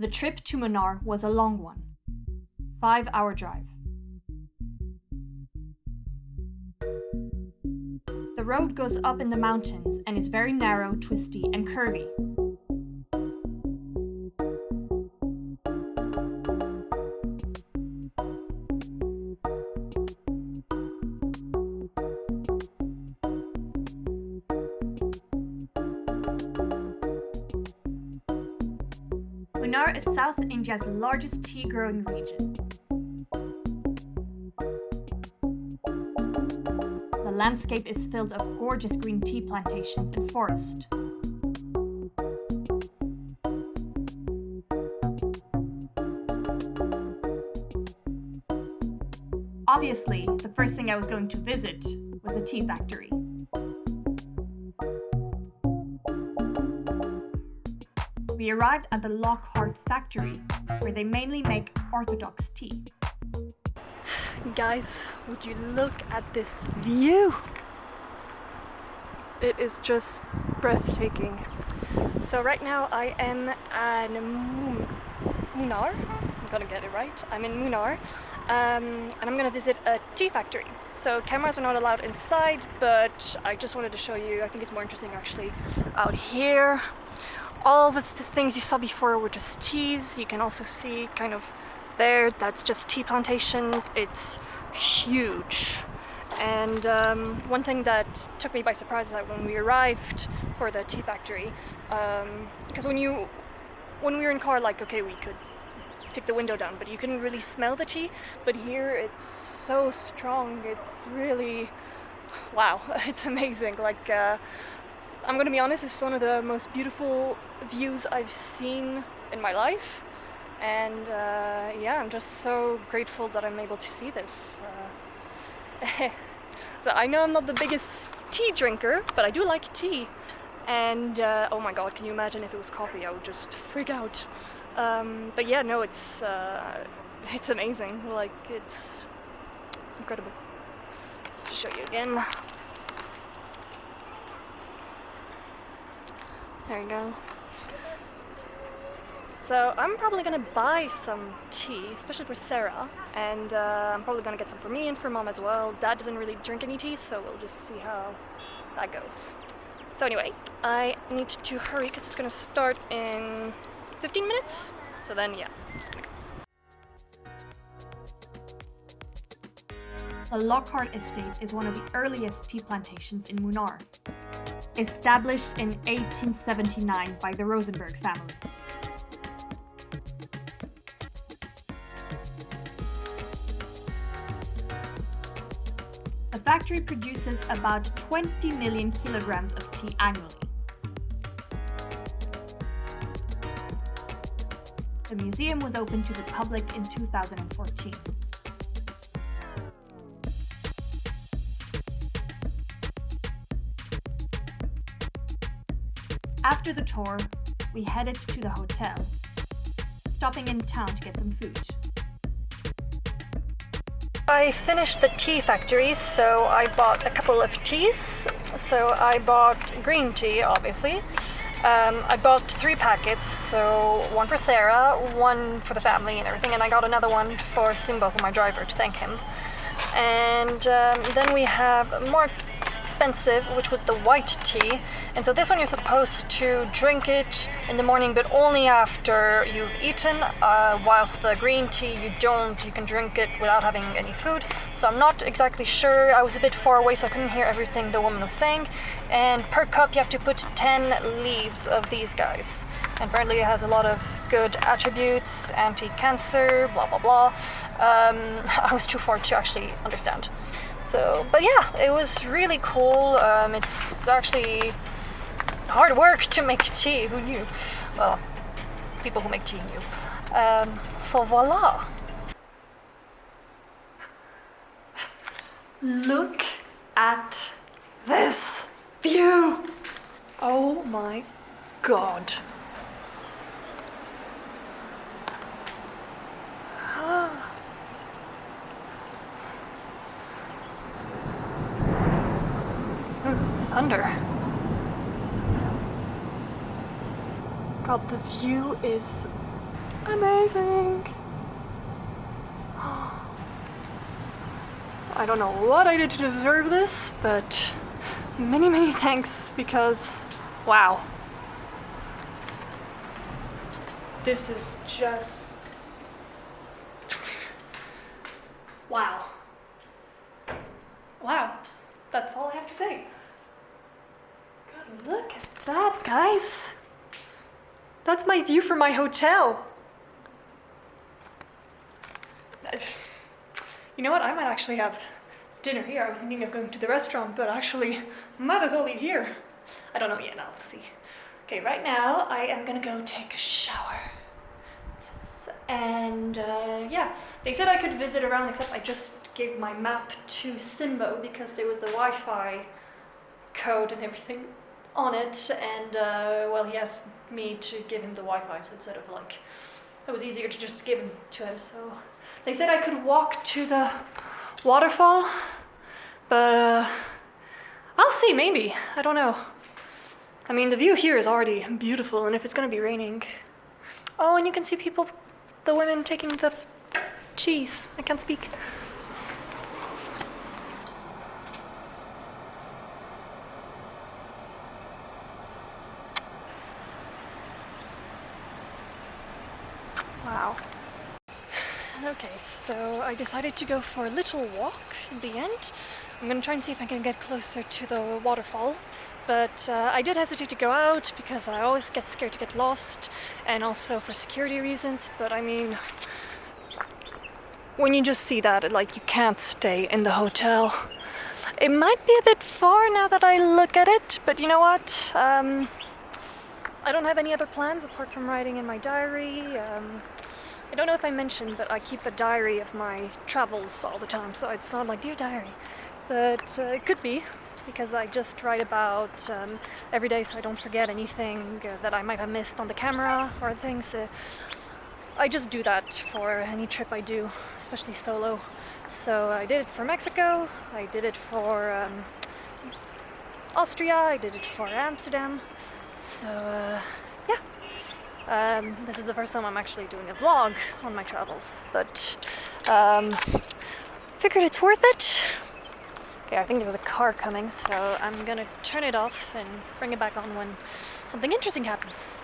The trip to Munnar was a long one. 5-hour drive. The road goes up in the mountains and is very narrow, twisty, and curvy. Munnar is South India's largest tea growing region. The landscape is filled of gorgeous green tea plantations and forest. Obviously, the first thing I was going to visit was a tea factory. We arrived at the Lockhart factory, where they mainly make orthodox tea. Guys, would you look at this view? It is just breathtaking. So right now I am in Munnar. I'm gonna get it right. I'm in Munnar, and I'm gonna visit a tea factory. So cameras are not allowed inside, but I just wanted to show you. I think it's more interesting actually out here. All the things you saw before were just teas. You can also see kind of there, that's just tea plantations. It's huge. And one thing that took me by surprise is that when we arrived for the tea factory, because when we were in car, like, okay, we could take the window down, but you couldn't really smell the tea. But here it's so strong. It's really, wow, it's amazing. Like, I'm gonna be honest, it's one of the most beautiful views I've seen in my life, and yeah, I'm just so grateful that I'm able to see this. So I know I'm not the biggest tea drinker, but I do like tea, and oh my god, can you imagine if it was coffee? I would just freak out. But yeah, no, it's amazing. Like, it's incredible. To show you again. There you go. So I'm probably gonna buy some tea, especially for Sarah, and I'm probably gonna get some for me and for Mom as well. Dad doesn't really drink any tea, so we'll just see how that goes. So anyway, I need to hurry because it's gonna start in 15 minutes. So then, yeah, I'm just gonna go. The Lockhart estate is one of the earliest tea plantations in Munnar, established in 1879 by the Rosenberg family. The factory produces about 20 million kilograms of tea annually. The museum was opened to the public in 2014. After the tour, we headed to the hotel, stopping in town to get some food. I finished the tea factory, so I bought a couple of teas. So I bought green tea, obviously. I bought 3 packets, so one for Sarah, one for the family and everything, and I got another one for Simbo, for my driver, to thank him. And then we have more expensive, which was the white tea. And so this one you're supposed to drink it in the morning, but only after you've eaten, whilst the green tea you can drink it without having any food. So I'm not exactly sure. I was a bit far away, so I couldn't hear everything the woman was saying. And per cup you have to put 10 leaves of these guys. And apparently it has a lot of good attributes, anti-cancer, blah blah blah. I was too far to actually understand. So, but yeah, it was really cool. It's actually hard work to make tea. Who knew? Well, people who make tea knew. So voila. Look at this view. Oh my god. Thunder. God, the view is Amazing. I don't know what I did to deserve this, but many, many thanks because, wow. This is just... wow. Wow. That's all I have to say. God, look at that, guys. That's my view from my hotel. You know what? I might actually have dinner here. I was thinking of going to the restaurant, but actually, might as well eat here. I don't know yet. I'll see. Okay, right now I am gonna go take a shower. Yes, and yeah, they said I could visit around, except I just gave my map to Simbo because there was the Wi-Fi code and everything on it, and well, he asked me to give him the Wi-Fi, so instead of like, it was easier to just give him to him. So they said I could walk to the waterfall, but I'll see, maybe. I don't know. I mean, the view here is already beautiful, and if it's gonna be raining... Oh, and you can see people, the women taking the cheese. I can't speak. Wow. Okay, so I decided to go for a little walk in the end. I'm gonna try and see if I can get closer to the waterfall. But I did hesitate to go out because I always get scared to get lost, and also for security reasons. But I mean, when you just see that, like, you can't stay in the hotel. It might be a bit far now that I look at it, but you know what? I don't have any other plans apart from writing in my diary. I don't know if I mentioned, but I keep a diary of my travels all the time, so it's not like Dear Diary. But it could be, because I just write about every day so I don't forget anything that I might have missed on the camera or things. I just do that for any trip I do, especially solo. So I did it for Mexico, I did it for Austria, I did it for Amsterdam. So yeah, this is the first time I'm actually doing a vlog on my travels, but figured it's worth it. Okay, I think there was a car coming, so I'm gonna turn it off and bring it back on when something interesting happens.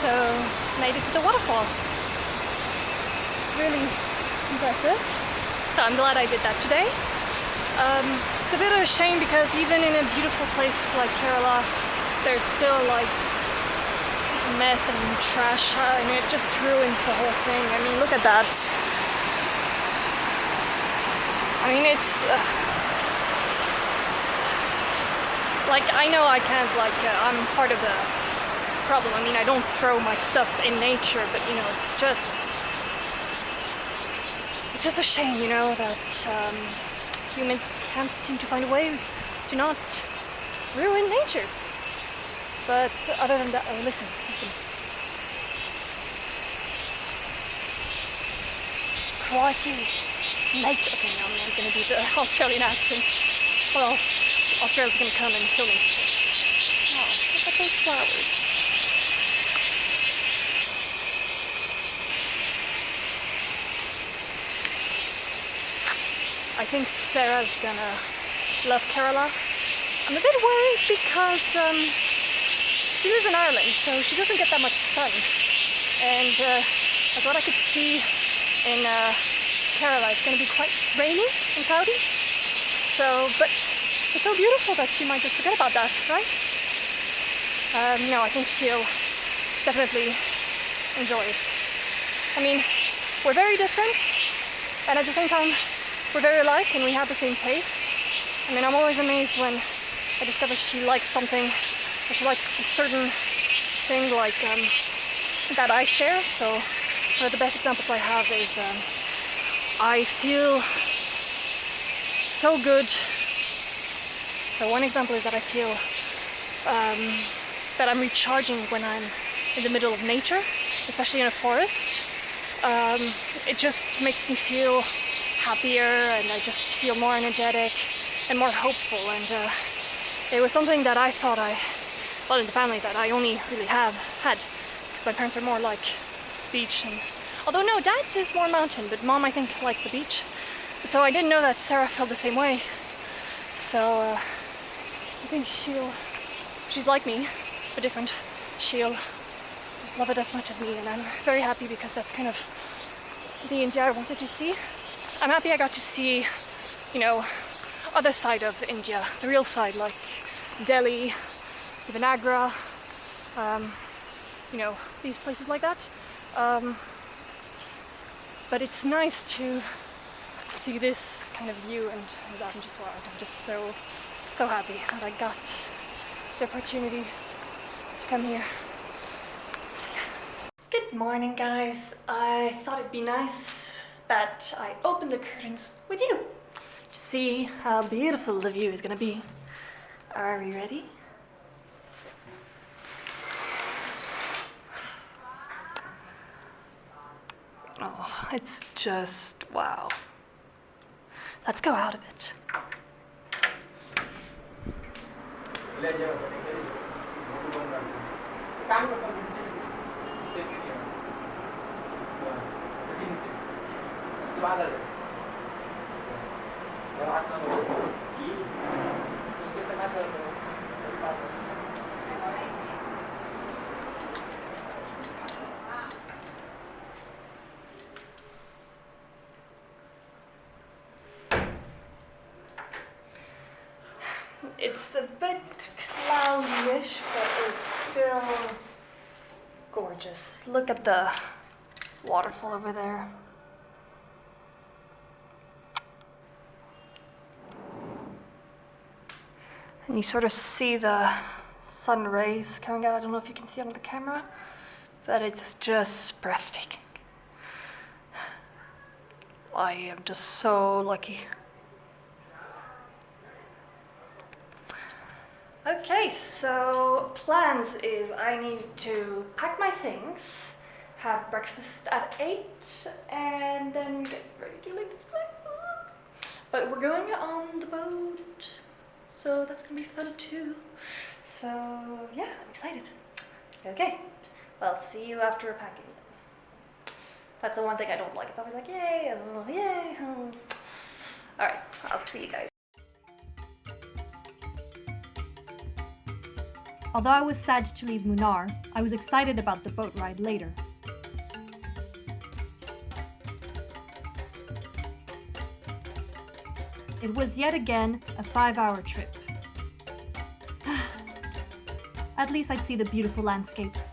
So, made it to the waterfall. Really impressive. So I'm glad I did that today. It's a bit of a shame because even in a beautiful place like Kerala, there's still like mess and trash, and it just ruins the whole thing. I mean, look at that. I mean, it's like, I know I can't, like, I'm part of the problem. I mean, I don't throw my stuff in nature, but you know, it's just a shame, you know, that humans can't seem to find a way to not ruin nature. But other than that, oh, listen. Crikey, mate. Okay, now I'm not gonna do the Australian accent. Or else Australia's gonna come and kill me. Oh, look at those flowers. I think Sarah's gonna love Kerala. I'm a bit worried because she lives in Ireland, so she doesn't get that much sun. And as what I could see in Kerala, it's gonna be quite rainy and cloudy. So, but it's so beautiful that she might just forget about that, right? No, I think she'll definitely enjoy it. I mean, we're very different, and at the same time, we're very alike and we have the same taste. I mean, I'm always amazed when I discover she likes something, or she likes a certain thing like that I share. So one of the best examples I have is I feel so good. So one example is that I feel that I'm recharging when I'm in the middle of nature, especially in a forest. It just makes me feel happier, and I just feel more energetic and more hopeful. And it was something that I thought well, in the family, that I only really had because my parents are more like beach. And although no, Dad is more mountain, but Mom I think likes the beach. And so I didn't know that Sarah felt the same way. So I think she's like me, but different. She'll love it as much as me, and I'm very happy because that's kind of the India I wanted to see. I'm happy I got to see, other side of India, the real side, like Delhi, even Agra, these places like that. But it's nice to see this kind of view, and I'm just so happy that I got the opportunity to come here. Good morning, guys. I thought it'd be nice that I opened the curtains with you to see how beautiful the view is gonna be. Are we ready? Oh, it's just wow. Let's go out a bit. It's a bit cloudy-ish, but it's still gorgeous. Look at the waterfall over there. And you sort of see the sun rays coming out. I don't know if you can see it on the camera, but it's just breathtaking. I am just so lucky. Okay, so plans is I need to pack my things, have breakfast at 8, and then get ready to leave this place. But we're going on the boat, so that's gonna be fun too. So yeah, I'm excited. Okay, well, see you after packing. That's the one thing I don't like. It's always like, yay, oh, yay. Oh. All right, I'll see you guys. Although I was sad to leave Munnar, I was excited about the boat ride later. It was yet again a 5-hour trip. At least I'd see the beautiful landscapes.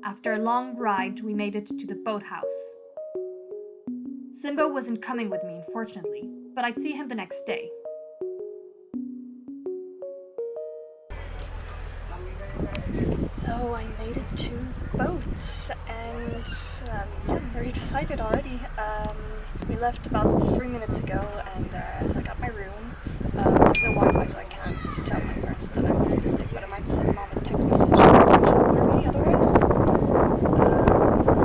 After a long ride, we made it to the boathouse. Simba wasn't coming with me, unfortunately, but I'd see him the next day. So I made it to the boat, and I'm very excited already. We left about 3 minutes ago, and so I got my room. There's no Wi-Fi, so I can't tell my parents that I'm really sick, but I might send Mom a text message. Otherwise,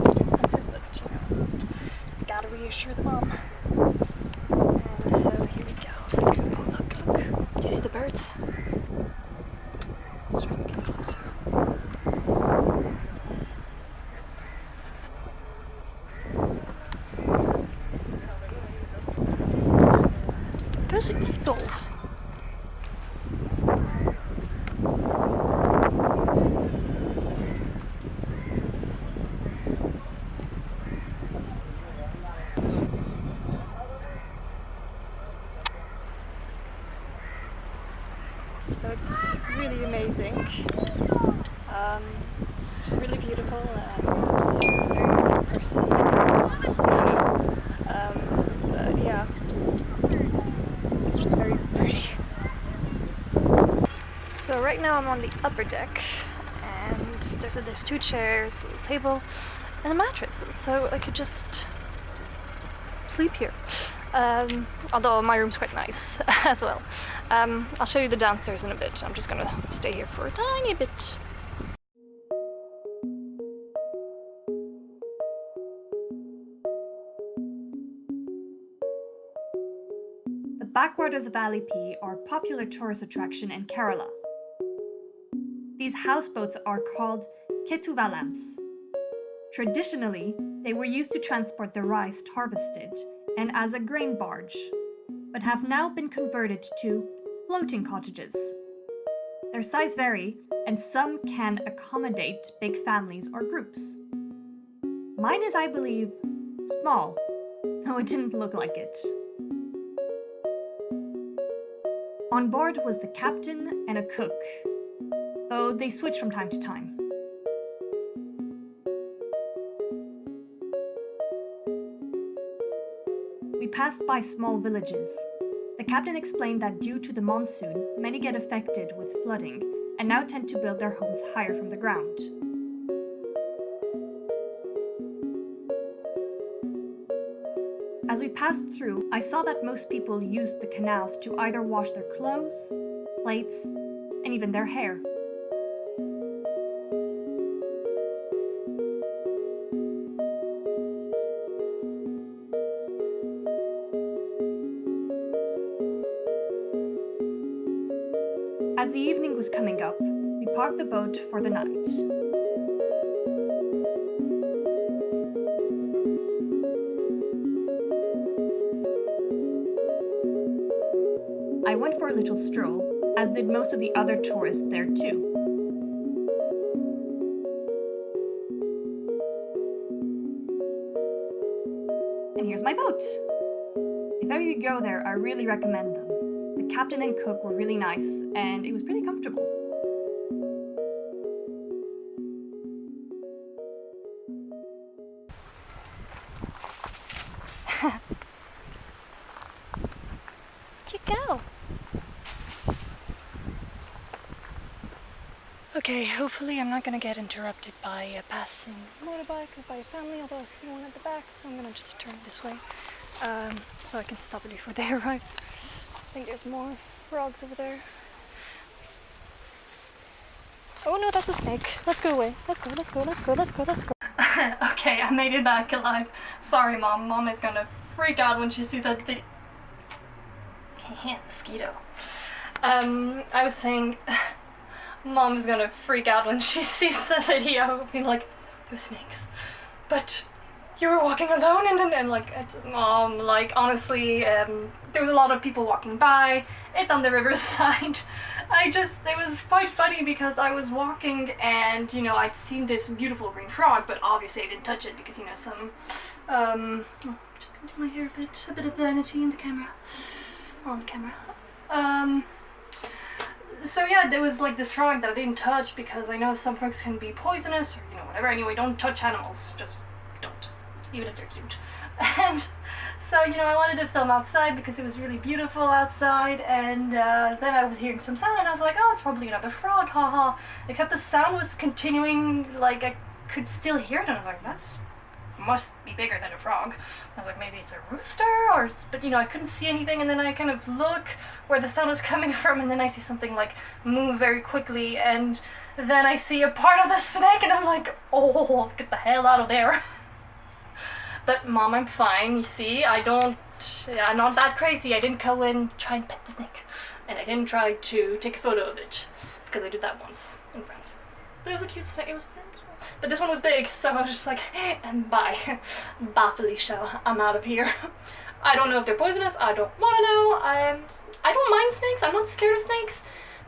it's expensive, but gotta reassure the mom. And so here we go. Oh, look! Do you see the birds? Just trying to get closer. now I'm on the upper deck, and there's 2 chairs, a little table, and a mattress, so I could just sleep here. Although my room's quite nice as well. I'll show you the downstairs in a bit. I'm just gonna stay here for a tiny bit. The backwaters of Alipi are a popular tourist attraction in Kerala. These houseboats are called ketuvalams. Traditionally, they were used to transport the rice harvested and as a grain barge, but have now been converted to floating cottages. Their size vary, and some can accommodate big families or groups. Mine is, I believe, small, though it didn't look like it. On board was the captain and a cook, though they switch from time to time. We passed by small villages. The captain explained that due to the monsoon, many get affected with flooding and now tend to build their homes higher from the ground. As we passed through, I saw that most people used the canals to either wash their clothes, plates, and even their hair. As the evening was coming up, we parked the boat for the night. I went for a little stroll, as did most of the other tourists there too. And here's my boat! If ever you go there, I really recommend them. The captain and cook were really nice, and it was pretty comfortable. Where'd you go? Okay, hopefully I'm not gonna get interrupted by a passing motorbike or by a family, although I see one at the back, so I'm gonna just turn this way so I can stop it before they arrive. I think there's more frogs over there. Oh no, that's a snake. Let's go away. Let's go. Okay, I made it back alive. Sorry, Mom. Mom is gonna freak out when she sees that video. Mosquito. I was saying, Mom is gonna freak out when she sees the video. Being like, there's snakes. But you were walking alone, and like, it's Mom, like, honestly, there was a lot of people walking by. It's on the riverside. It was quite funny because I was walking and, you know, I'd seen this beautiful green frog, but obviously I didn't touch it because, you know, just gonna do my hair a bit of vanity in the camera, on camera. So yeah, there was like this frog that I didn't touch because I know some frogs can be poisonous or, you know, whatever. Anyway, don't touch animals, just don't, even if they're cute. And so, you know, I wanted to film outside because it was really beautiful outside, and then I was hearing some sound and I was like, oh, it's probably another frog, haha. Except the sound was continuing, like I could still hear it, and I was like, that's must be bigger than a frog. I was like, maybe it's a rooster, but you know, I couldn't see anything, and then I kind of look where the sound was coming from, and then I see something like move very quickly, and then I see a part of the snake, and I'm like, oh, get the hell out of there. But Mom, I'm fine, you see, I'm not that crazy. I didn't go in try and pet the snake, and I didn't try to take a photo of it, because I did that once in France. But it was a cute snake, but this one was big, so I was just like, and bye. Bye, Felicia, I'm out of here. I don't know if they're poisonous, I don't want to know. I don't mind snakes, I'm not scared of snakes,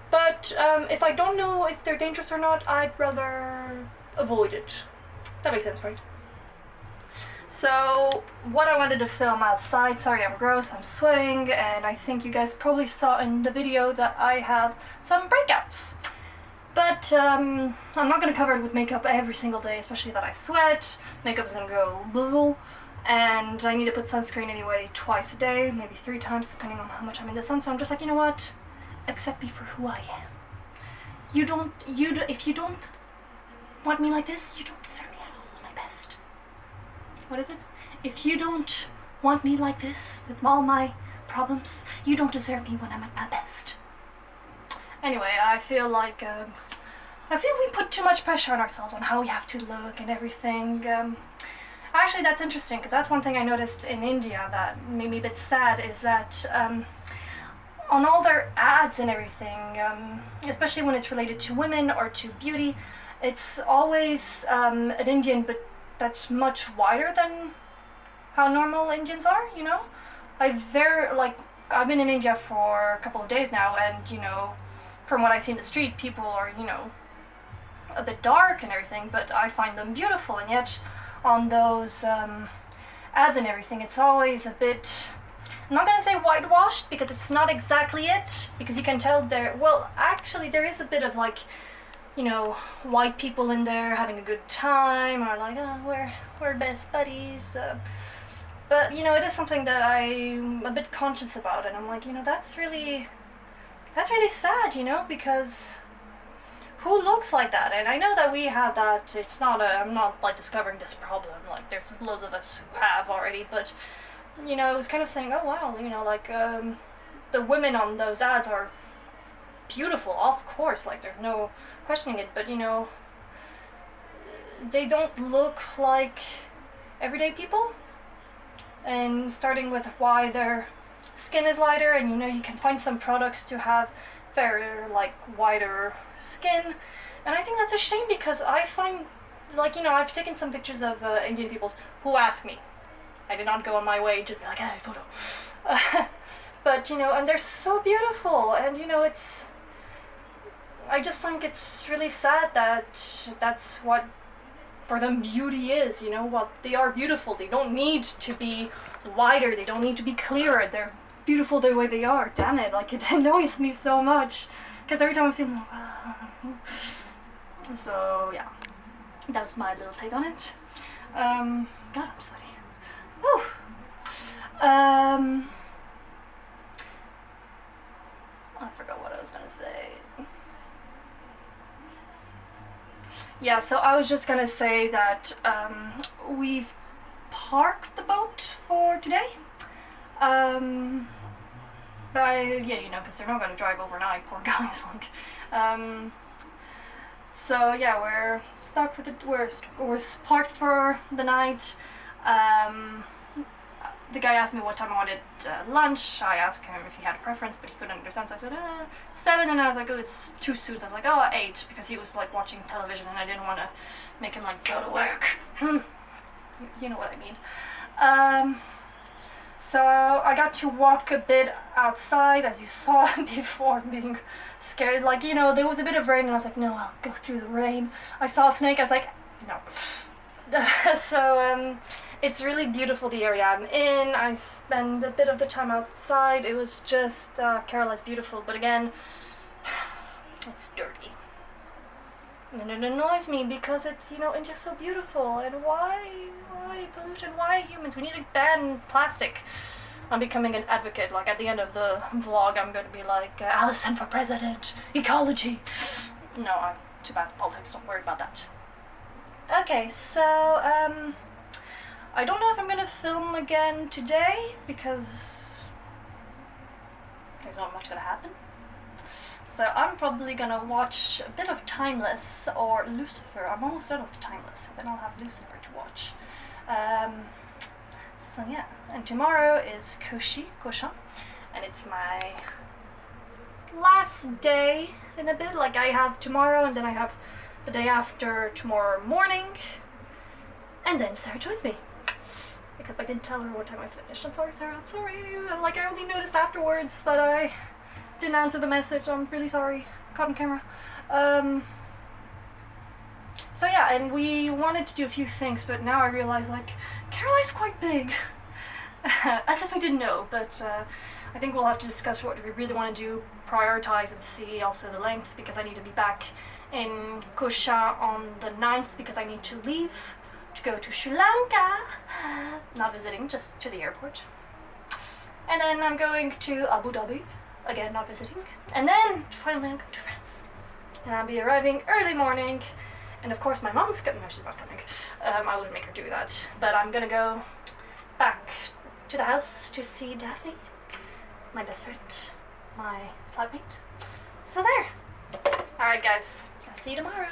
but if I don't know if they're dangerous or not, I'd rather avoid it. That makes sense, right? So, what I wanted to film outside, sorry I'm gross, I'm sweating, and I think you guys probably saw in the video that I have some breakouts. But I'm not going to cover it with makeup every single day, especially that I sweat. Makeup's going to go blue, and I need to put sunscreen anyway twice a day, maybe 3 times depending on how much I'm in the sun, so I'm just like, you know what, accept me for who I am. if you don't want me like this, you don't deserve me at all my best. What is it? If you don't want me like this, with all my problems, you don't deserve me when I'm at my best. Anyway, I feel we put too much pressure on ourselves on how we have to look and everything. Actually, that's interesting, because that's one thing I noticed in India that made me a bit sad, is that on all their ads and everything, especially when it's related to women or to beauty, it's always an Indian, but that's much wider than how normal Indians are, you know? I've been in India for a couple of days now, and, you know, from what I see in the street, people are, you know, a bit dark and everything, but I find them beautiful, and yet on those ads and everything, it's always a bit, I'm not gonna say whitewashed, because it's not exactly it, because you can tell actually there is a bit of like, you know, white people in there having a good time, or like, oh, we're best buddies, but, you know, it is something that I'm a bit conscious about, and I'm like, you know, that's really sad, you know, because who looks like that? And I know that we have that, I'm not like discovering this problem, like there's loads of us who have already, but, you know, it was kind of saying, oh wow, you know, like, the women on those ads are beautiful, of course, like there's no questioning it, but, you know, they don't look like everyday people, and starting with why their skin is lighter, and, you know, you can find some products to have fairer, like, whiter skin, and I think that's a shame, because I find, like, you know, I've taken some pictures of Indian peoples who ask me. I did not go on my way to be like, hey, photo. But, you know, and they're so beautiful, and, you know, I just think it's really sad that that's what, for them, beauty is, you know, what they are beautiful. They don't need to be wider, they don't need to be clearer, they're beautiful the way they are. Damn it, like, it annoys me so much, because every time I see them, so yeah, that's my little take on it. God, I'm sweaty. Whew. I forgot what I was gonna say. Yeah, so I was just gonna say that we've parked the boat for today. Yeah, you know, because they're not gonna drive overnight, poor guys, like. So yeah, we're stuck with it. We're parked for the night. The guy asked me what time I wanted lunch. I asked him if he had a preference, but he couldn't understand, so I said 7, and I was like, oh, it's too soon. So I was like, oh, 8, because he was like watching television, and I didn't want to make him like go to work. You know what I mean. So I got to walk a bit outside, as you saw before, being scared. Like, you know, there was a bit of rain, and I was like, no, I'll go through the rain. I saw a snake, I was like, no. So it's really beautiful, the area I'm in. I spend a bit of the time outside. It was just, Kerala is beautiful, but again, it's dirty. And it annoys me, because it's, you know, India's so beautiful, and why pollution? Why humans? We need to ban plastic. I'm becoming an advocate. Like, at the end of the vlog, I'm going to be like, Allison for president, ecology. No, too bad, politics, don't worry about that. Okay, so, I don't know if I'm going to film again today, because there's not much going to happen. So I'm probably gonna watch a bit of Timeless or Lucifer. I'm almost done with Timeless, so then I'll have Lucifer to watch. So yeah, and tomorrow is Koshan, and it's my last day in a bit. Like, I have tomorrow, and then I have the day after tomorrow morning, and then Sarah joins me. Except I didn't tell her what time I finished. I'm sorry, Sarah, I'm sorry. Like, I only noticed afterwards that I didn't answer the message. I'm really sorry. Caught on camera. So yeah, and we wanted to do a few things, but now I realize, like, Caroline's quite big. As if I didn't know, but I think we'll have to discuss what we really want to do, prioritize, and see also the length, because I need to be back in Kusha on the 9th, because I need to leave to go to Sri Lanka. Not visiting, just to the airport. And then I'm going to Abu Dhabi. Again, not visiting. And then, finally, I'm going to France. and I'll be arriving early morning. And of course my mom's coming. No, she's not coming. I wouldn't make her do that. But I'm gonna go back to the house to see Daphne, my best friend, my flatmate. So there. Alright guys, I'll see you tomorrow.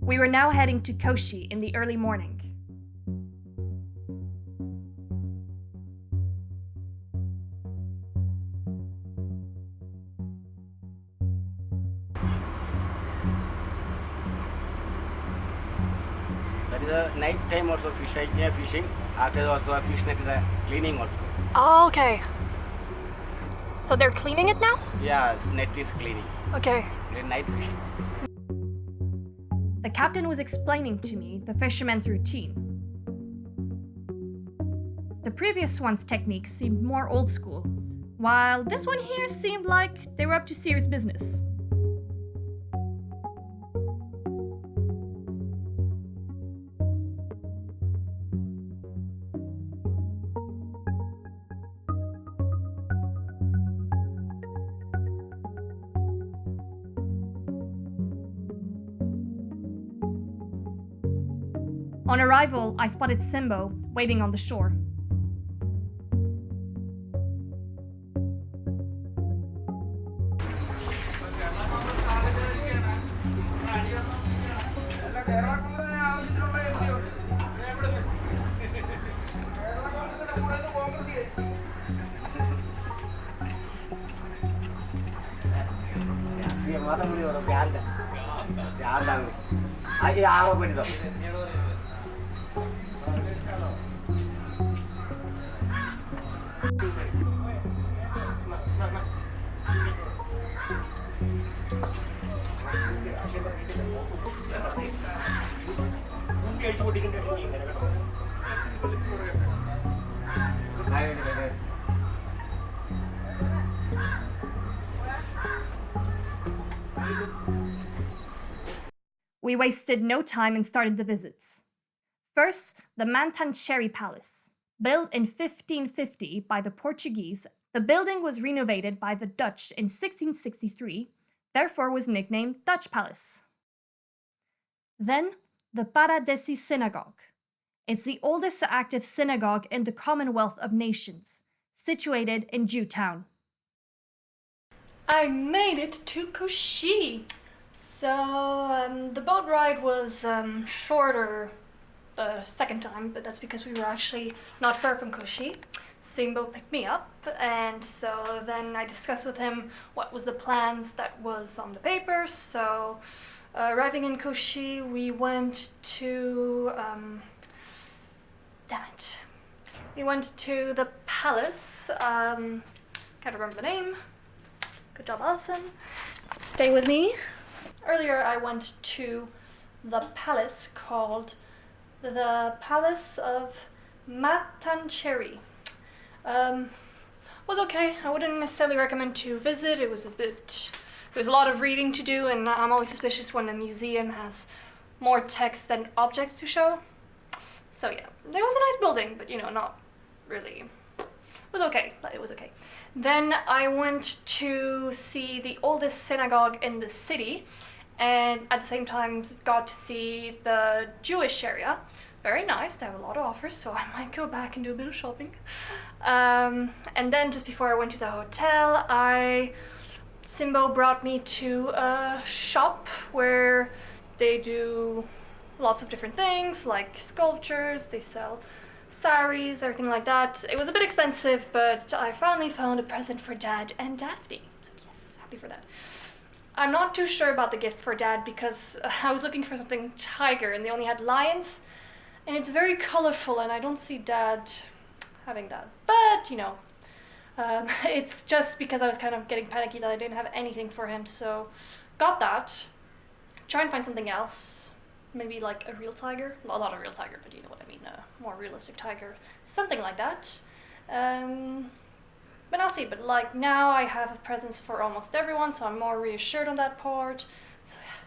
We were now heading to Koshi in the early morning. That is a night time also fishing. After also a fish net is a cleaning also. Oh, okay. So they're cleaning it now? Yeah, net is cleaning. Okay. Then night fishing. The captain was explaining to me the fisherman's routine. The previous one's technique seemed more old school, while this one here seemed like they were up to serious business. On arrival, I spotted Simbo waiting on the shore. We wasted no time and started the visits. First, the Mantancheri Palace. Built in 1550 by the Portuguese, the building was renovated by the Dutch in 1663, therefore was nicknamed Dutch Palace. Then, the Paradesi Synagogue. It's the oldest active synagogue in the Commonwealth of Nations, situated in Jewtown. I made it to Koshi! So, the boat ride was shorter the second time, but that's because we were actually not far from Koshi. Simbo picked me up, and so then I discussed with him what was the plans that was on the paper. So, arriving in Koshi, we went to... We went to the palace. Can't remember the name. Good job, Allison. Stay with me. Earlier I went to the palace called the Palace of Matancheri. Was okay. I wouldn't necessarily recommend to visit. There was a lot of reading to do, and I'm always suspicious when a museum has more text than objects to show. So yeah, there was a nice building, but not really. It was okay, but it was okay. Then I went to see the oldest synagogue in the city, and at the same time got to see the Jewish area. Very nice. They have a lot of offers, so I might go back and do a bit of shopping. And then just before I went to the hotel, Simbo brought me to a shop where they do lots of different things, like sculptures. They sell saris, everything like that. It was a bit expensive, but I finally found a present for Dad and Daphne. So yes, happy for that. I'm not too sure about the gift for Dad because I was looking for something tiger and they only had lions. And it's very colorful and I don't see Dad having that. But, you know, it's just because I was kind of getting panicky that I didn't have anything for him. So got that. Try and find something else. Maybe like a real tiger. Well, not a real tiger, but you know what I mean. A more realistic tiger. Something like that. But I'll see. But like now I have presents for almost everyone, so I'm more reassured on that part. So yeah.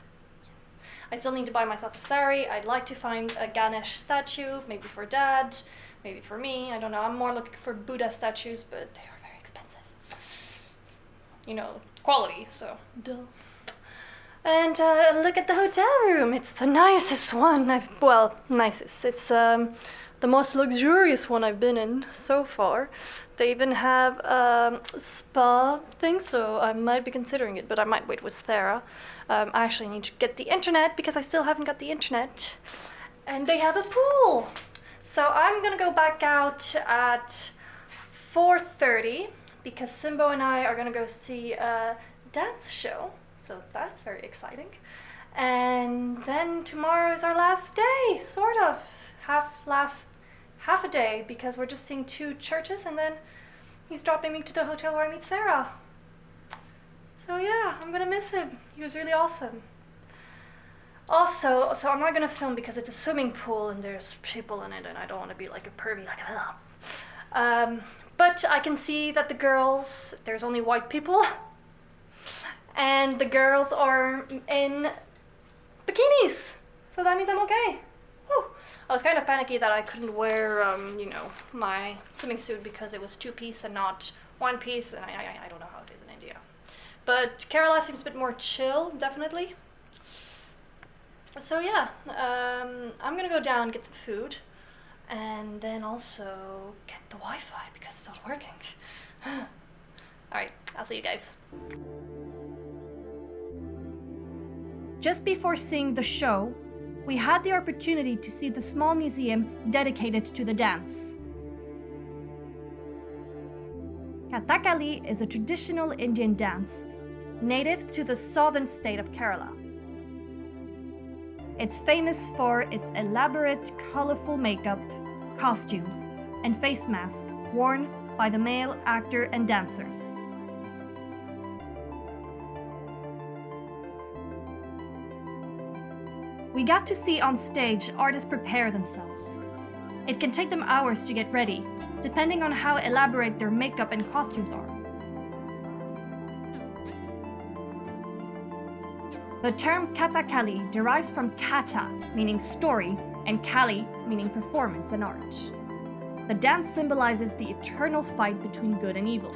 I still need to buy myself a sari. I'd like to find a Ganesh statue, maybe for Dad, maybe for me. I don't know. I'm more looking for Buddha statues, but they are very expensive. You know, quality, so duh. And look at the hotel room. It's the nicest one. Nicest. It's the most luxurious one I've been in so far. They even have a spa thing, so I might be considering it, but I might wait with Sarah. I actually need to get the internet because I still haven't got the internet. And they have a pool. So I'm gonna go back out at 4:30 because Simbo and I are gonna go see a dance show. So that's very exciting. And then tomorrow is our last day, sort of. Half a day because we're just seeing 2 churches and then he's dropping me to the hotel where I meet Sarah. So yeah, I'm gonna miss him. He was really awesome. Also, so I'm not gonna film because it's a swimming pool and there's people in it and I don't want to be like a pervy like that. But I can see that the girls, there's only white people and the girls are in bikinis. So that means I'm okay. Whew. I was kind of panicky that I couldn't wear, you know, my swimming suit because it was 2-piece and not 1-piece, and I don't know how it is in India. But Kerala seems a bit more chill, definitely. So yeah, I'm gonna go down, get some food, and then also get the Wi-Fi because it's not working. Alright, I'll see you guys. Just before seeing the show, we had the opportunity to see the small museum dedicated to the dance. Kathakali is a traditional Indian dance, native to the southern state of Kerala. It's famous for its elaborate, colorful makeup, costumes, and face masks worn by the male actor and dancers. We got to see on stage artists prepare themselves. It can take them hours to get ready, depending on how elaborate their makeup and costumes are. The term Kathakali derives from kata, meaning story, and kali, meaning performance and art. The dance symbolizes the eternal fight between good and evil.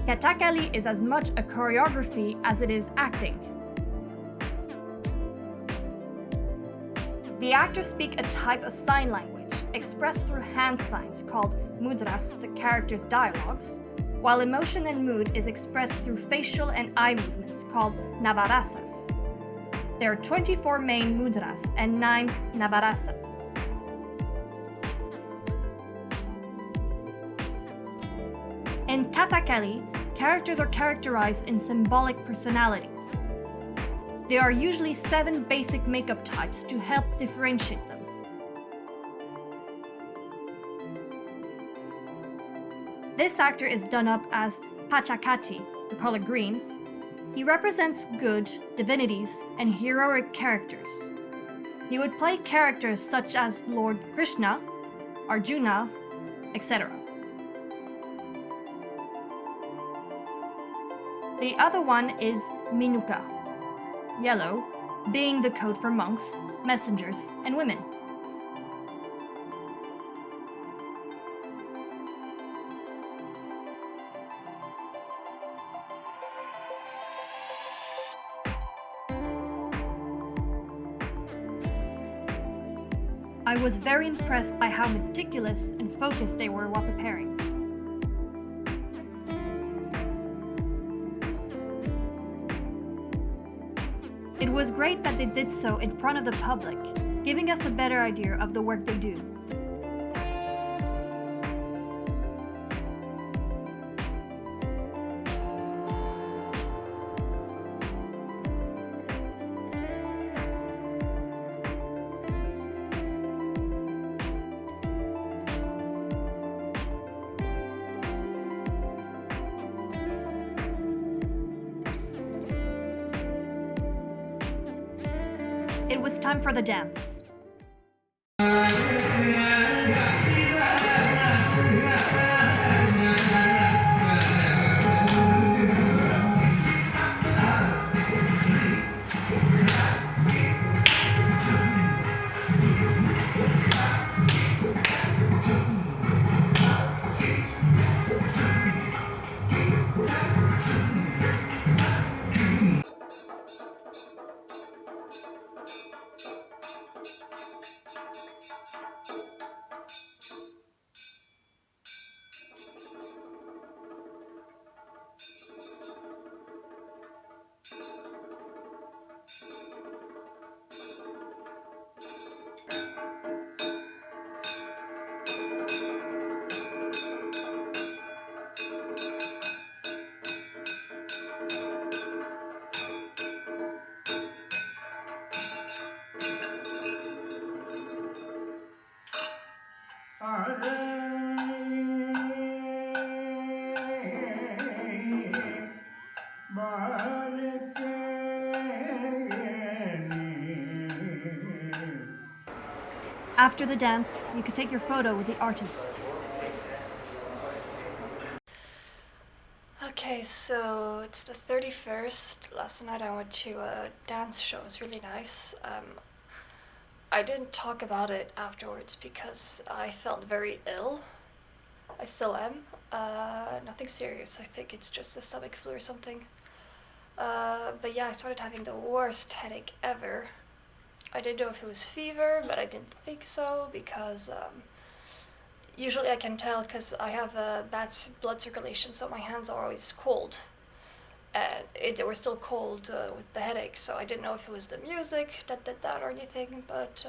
Kathakali is as much a choreography as it is acting. The actors speak a type of sign language expressed through hand signs called mudras, the characters' dialogues, while emotion and mood is expressed through facial and eye movements called navarasas. There are 24 main mudras and 9 navarasas. In Kathakali, characters are characterized in symbolic personalities. There are usually 7 basic makeup types to help differentiate them. This actor is done up as Pachakati, the color green. He represents good, divinities, and heroic characters. He would play characters such as Lord Krishna, Arjuna, etc. The other one is Minuka, yellow, being the code for monks, messengers, and women. I was very impressed by how meticulous and focused they were while preparing. It was great that they did so in front of the public, giving us a better idea of the work they do. It was time for the dance. After the dance, you could take your photo with the artist. Okay, so it's the 31st. Last night I went to a dance show. It was really nice. I didn't talk about it afterwards because I felt very ill. I still am. Nothing serious. I think it's just a stomach flu or something. But yeah, I started having the worst headache ever. I didn't know if it was fever, but I didn't think so because usually I can tell because I have a bad blood circulation, so my hands are always cold. And they were still cold with the headache, so I didn't know if it was the music that did that or anything, but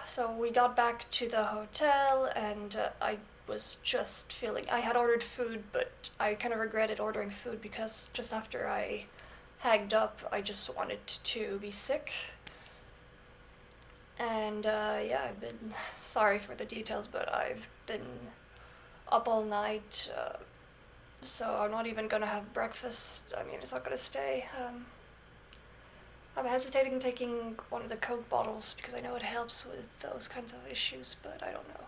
so we got back to the hotel and I was just feeling, I had ordered food, but I kind of regretted ordering food because just after I hagged up, I just wanted to be sick. And yeah, I've been, sorry for the details, but I've been up all night, so I'm not even gonna have breakfast. I mean, it's not gonna stay. I'm hesitating taking one of the Coke bottles because I know it helps with those kinds of issues, but I don't know.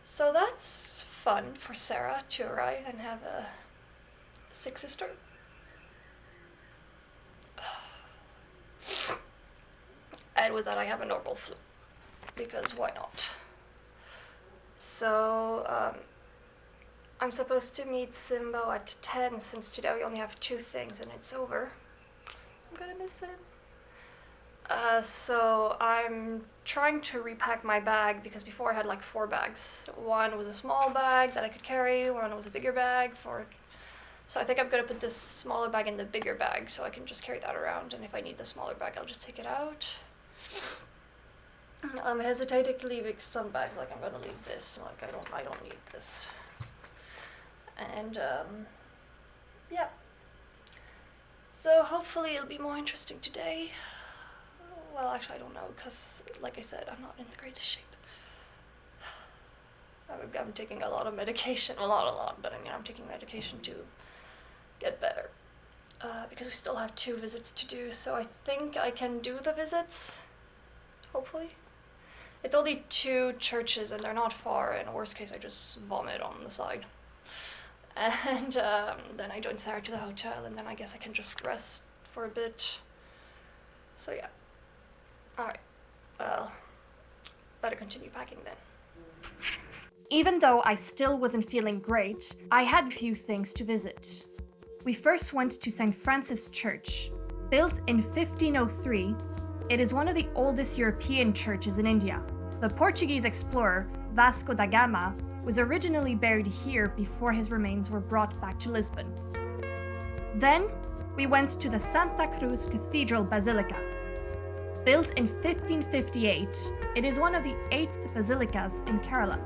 So that's fun for Sarah to arrive and have a sick sister. And with that I have a normal flu, because why not? So I'm supposed to meet Simbo at 10 since today we only have 2 things and it's over. I'm gonna miss him. So I'm trying to repack my bag because before I had like 4 bags. One was a small bag that I could carry, one was a bigger bag for... So I think I'm gonna put this smaller bag in the bigger bag so I can just carry that around, and if I need the smaller bag I'll just take it out. I'm hesitating leaving some bags, like I'm gonna leave this, like I don't need this. And yeah. So hopefully it'll be more interesting today. Well, actually I don't know, because like I said, I'm not in the greatest shape. I'm taking a lot of medication, a lot, but I mean I'm taking medication to get better. Because we still have 2 visits to do, so I think I can do the visits, hopefully. It's only 2 churches and they're not far, in worst case I just vomit on the side. And then I join Sarah to the hotel, and then I guess I can just rest for a bit. So yeah. Alright, well, better continue packing then. Even though I still wasn't feeling great, I had a few things to visit. We first went to St. Francis Church. Built in 1503, it is one of the oldest European churches in India. The Portuguese explorer Vasco da Gama was originally buried here before his remains were brought back to Lisbon. Then, we went to the Santa Cruz Cathedral Basilica. Built in 1558, it is one of the 8th basilicas in Kerala.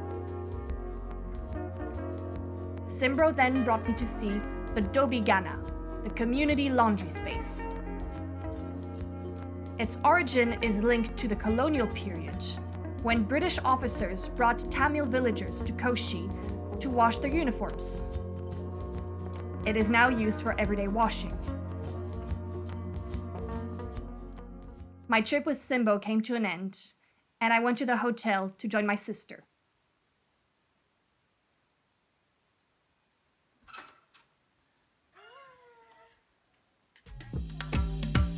Simbro then brought me to see the Dobhigana, the community laundry space. Its origin is linked to the colonial period, when British officers brought Tamil villagers to Kochi to wash their uniforms. It is now used for everyday washing. My trip with Simbo came to an end, and I went to the hotel to join my sister.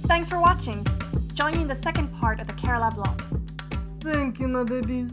Thanks for watching. Join me in the second part of the Kerala vlogs. Thank you, my babies.